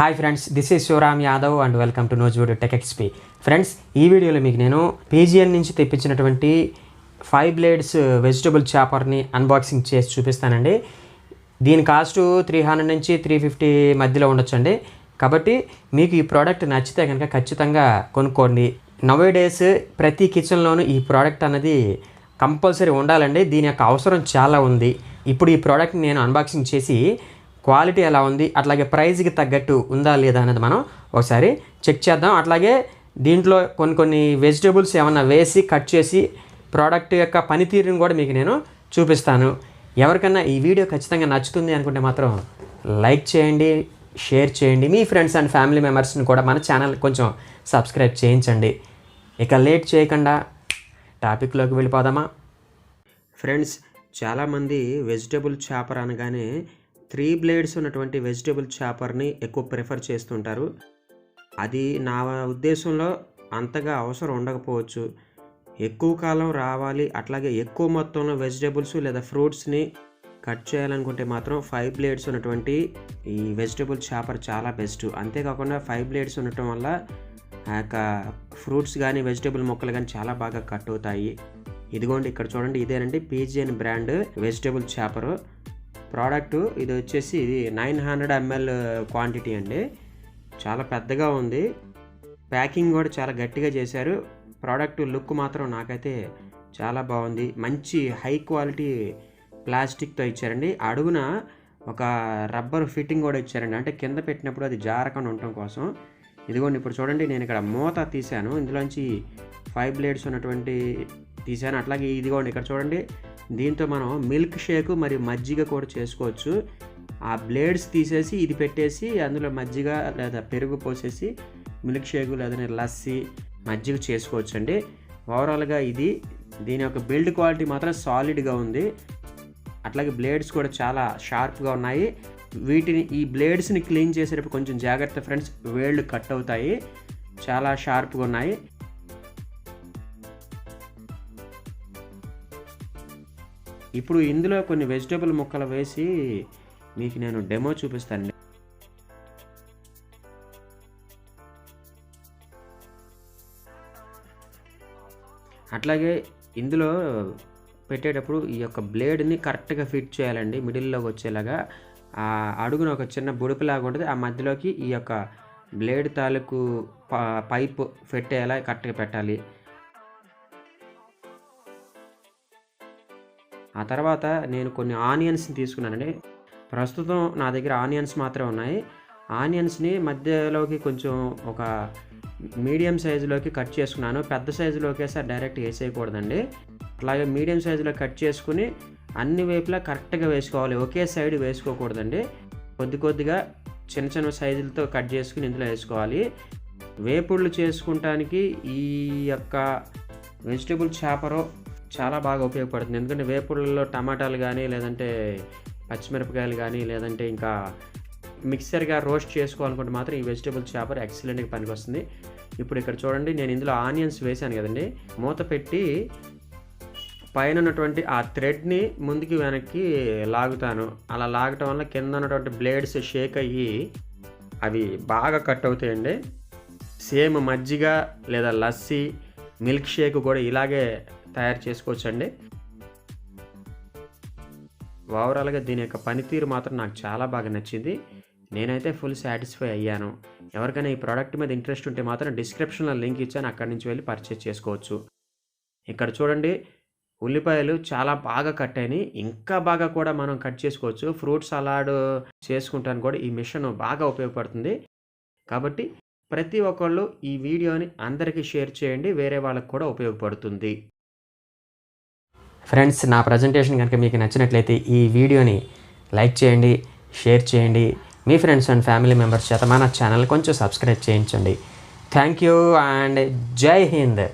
Hi friends, this is Sivaram Yadav and welcome to Nuzvid tech XP. Friends, ఈ వీడియోలో మీకు నేను పీజియన్ నుంచి తెప్పించినటువంటి 5 blades వెజిటబుల్ చాపర్ని అన్బాక్సింగ్ చేసి చూపిస్తానండి. దీని కాస్ట్ 300 నుంచి 350 మధ్యలో ఉండొచ్చండి. కాబట్టి మీకు ఈ ప్రోడక్ట్ నచ్చితే కనుక ఖచ్చితంగా కొనుక్కోండి. నవే డేస్ ప్రతి కిచెన్లోనూ ఈ ప్రోడక్ట్ అన్నది కంపల్సరీ ఉండాలండి. దీని యొక్క అవసరం చాలా ఉంది. ఇప్పుడు ఈ ప్రోడక్ట్ని నేను అన్బాక్సింగ్ చేసి క్వాలిటీ ఎలా ఉంది, అట్లాగే ప్రైస్కి తగ్గట్టు ఉందా లేదా అనేది మనం ఒకసారి చెక్ చేద్దాం. అట్లాగే దీంట్లో కొన్ని వెజిటబుల్స్ ఏమన్నా వేసి కట్ చేసి ప్రోడక్ట్ యొక్క పనితీరుని కూడా మీకు నేను చూపిస్తాను. ఎవరికన్నా ఈ వీడియో ఖచ్చితంగా నచ్చుతుంది అనుకుంటే మాత్రం లైక్ చేయండి, షేర్ చేయండి. మీ ఫ్రెండ్స్ అండ్ ఫ్యామిలీ మెంబర్స్ని కూడా మన ఛానల్ కొంచెం సబ్స్క్రైబ్ చేయించండి. ఇక లేట్ చేయకుండా టాపిక్లోకి వెళ్ళిపోదామా? ఫ్రెండ్స్, చాలామంది వెజిటబుల్ చాపర్ అనగానే 3 blades ఉన్నటువంటి వెజిటబుల్ చాపర్ని ఎక్కువ ప్రిఫర్ చేస్తుంటారు. అది నా ఉద్దేశంలో అంతగా అవసరం ఉండకపోవచ్చు. ఎక్కువ కాలం రావాలి, అట్లాగే ఎక్కువ మొత్తంలో వెజిటబుల్స్ లేదా ఫ్రూట్స్ని కట్ చేయాలనుకుంటే మాత్రం 5 blades ఉన్నటువంటి ఈ వెజిటబుల్ చాపర్ చాలా బెస్ట్. అంతేకాకుండా 5 blades ఉండటం వల్ల ఆ యొక్క ఫ్రూట్స్ కానీ వెజిటబుల్ మొక్కలు కానీ చాలా బాగా కట్ అవుతాయి. ఇదిగోండి, ఇక్కడ చూడండి, ఇదేనండి పిజియన్ బ్రాండ్ వెజిటబుల్ చాపరు ప్రోడక్టు. ఇది వచ్చేసి 900 ml క్వాంటిటీ అండి. చాలా పెద్దగా ఉంది. ప్యాకింగ్ కూడా చాలా గట్టిగా చేశారు. ప్రోడక్ట్ లుక్ మాత్రం నాకైతే చాలా బాగుంది. మంచి హై క్వాలిటీ ప్లాస్టిక్తో ఇచ్చారండి. అడుగున ఒక రబ్బర్ ఫిట్టింగ్ కూడా ఇచ్చారండి, అంటే కింద పెట్టినప్పుడు అది జారకుండా ఉండటం కోసం. ఇదిగోండి, ఇప్పుడు చూడండి, నేను ఇక్కడ మూత తీశాను, ఇందులోంచి 5 blades ఉన్నటువంటి తీశాను. అట్లాగే ఇదిగోండి, ఇక్కడ చూడండి, దీంతో మనం మిల్క్ షేక్ మరియు మజ్జిగ కూడా చేసుకోవచ్చు. ఆ బ్లేడ్స్ తీసేసి ఇది పెట్టేసి అందులో మజ్జిగ లేదా పెరుగు పోసేసి మిల్క్ షేక్ లేదా లస్సీ మజ్జిగ చేసుకోవచ్చు అండి. ఓవరాల్గా దీని యొక్క బిల్డ్ క్వాలిటీ మాత్రం సాలిడ్గా ఉంది. అట్లాగే బ్లేడ్స్ కూడా చాలా షార్ప్గా ఉన్నాయి. ఈ బ్లేడ్స్ని క్లీన్ చేసేటప్పుడు కొంచెం జాగ్రత్త ఫ్రెండ్స్, వేళ్ళు కట్ అవుతాయి. చాలా షార్ప్గా ఉన్నాయి. ఇప్పుడు ఇందులో కొన్ని వెజిటబుల్ ముక్కలు వేసి మీకు నేను డెమో చూపిస్తానండి. అట్లాగే ఇందులో పెట్టేటప్పుడు ఈ యొక్క బ్లేడ్ని కరెక్ట్గా ఫిట్ చేయాలండి, మిడిల్లోకి వచ్చేలాగా. ఆ అడుగున ఒక చిన్న బుడుపులాగా ఉంటుంది, ఆ మధ్యలోకి ఈ యొక్క బ్లేడ్ తాలూకు పైప్ పెట్టేలా కరెక్ట్గా పెట్టాలి. ఆ తర్వాత నేను కొన్ని ఆనియన్స్ని తీసుకున్నానండి. ప్రస్తుతం నా దగ్గర ఆనియన్స్ మాత్రమే ఉన్నాయి. ఆనియన్స్ని మధ్యలోకి కొంచెం ఒక మీడియం సైజులోకి కట్ చేసుకున్నాను. పెద్ద సైజులోకి వేసి డైరెక్ట్ వేసేయకూడదండి. అలాగే మీడియం సైజులో కట్ చేసుకుని అన్ని వైపులా కరెక్ట్గా వేసుకోవాలి, ఒకే సైడ్ వేసుకోకూడదండి. కొద్దిగా చిన్న చిన్న సైజులతో కట్ చేసుకుని ఇందులో వేసుకోవాలి. వేపుళ్ళు చేసుకుంటానికి ఈ యొక్క వెజిటబుల్ చాపరు చాలా బాగా ఉపయోగపడుతుంది. ఎందుకంటే వేపుళ్ళలో టమాటాలు కానీ, లేదంటే పచ్చిమిరపకాయలు కానీ, లేదంటే ఇంకా మిక్సర్గా రోస్ట్ చేసుకోవాలనుకుంటే మాత్రం ఈ వెజిటబుల్ చాపర్ ఎక్సలెంట్గా పనికి వస్తుంది. ఇప్పుడు ఇక్కడ చూడండి, నేను ఇందులో ఆనియన్స్ వేసాను కదండి. మూత పెట్టి పైన ఉన్నటువంటి ఆ థ్రెడ్ని ముందుకి వెనక్కి లాగుతాను. అలా లాగటం వల్ల కింద ఉన్నటువంటి బ్లేడ్స్ షేక్ అయ్యి అవి బాగా కట్ అవుతాయండి. సేమ్ మజ్జిగ లేదా లస్సీ, మిల్క్ షేక్ కూడా ఇలాగే తయారు చేసుకోవచ్చండి. ఓవరాల్గా దీని యొక్క పనితీరు మాత్రం నాకు చాలా బాగా నచ్చింది. నేనైతే ఫుల్ సాటిస్ఫై అయ్యాను. ఎవరికైనా ఈ ప్రోడక్ట్ మీద ఇంట్రెస్ట్ ఉంటే మాత్రం డిస్క్రిప్షన్లో లింక్ ఇచ్చాను, అక్కడి నుంచి వెళ్ళి పర్చేస్ చేసుకోవచ్చు. ఇక్కడ చూడండి, ఉల్లిపాయలు చాలా బాగా కట్ అయినాయి. ఇంకా బాగా కూడా మనం కట్ చేసుకోవచ్చు. ఫ్రూట్ సలాడ్ చేసుకుంటానికి కూడా ఈ మిషన్ బాగా ఉపయోగపడుతుంది. కాబట్టి ప్రతి ఒక్కళ్ళు ఈ వీడియోని అందరికీ షేర్ చేయండి, వేరే వాళ్ళకి కూడా ఉపయోగపడుతుంది. ఫ్రెండ్స్, నా ప్రజెంటేషన్ కనుక మీకు నచ్చినట్లయితే ఈ వీడియోని లైక్ చేయండి, షేర్ చేయండి. మీ ఫ్రెండ్స్ అండ్ ఫ్యామిలీ మెంబర్స్ చేత మన ఛానల్ కొంచెం సబ్స్క్రైబ్ చేయించండి. థ్యాంక్ యూ అండ్ జై హింద్.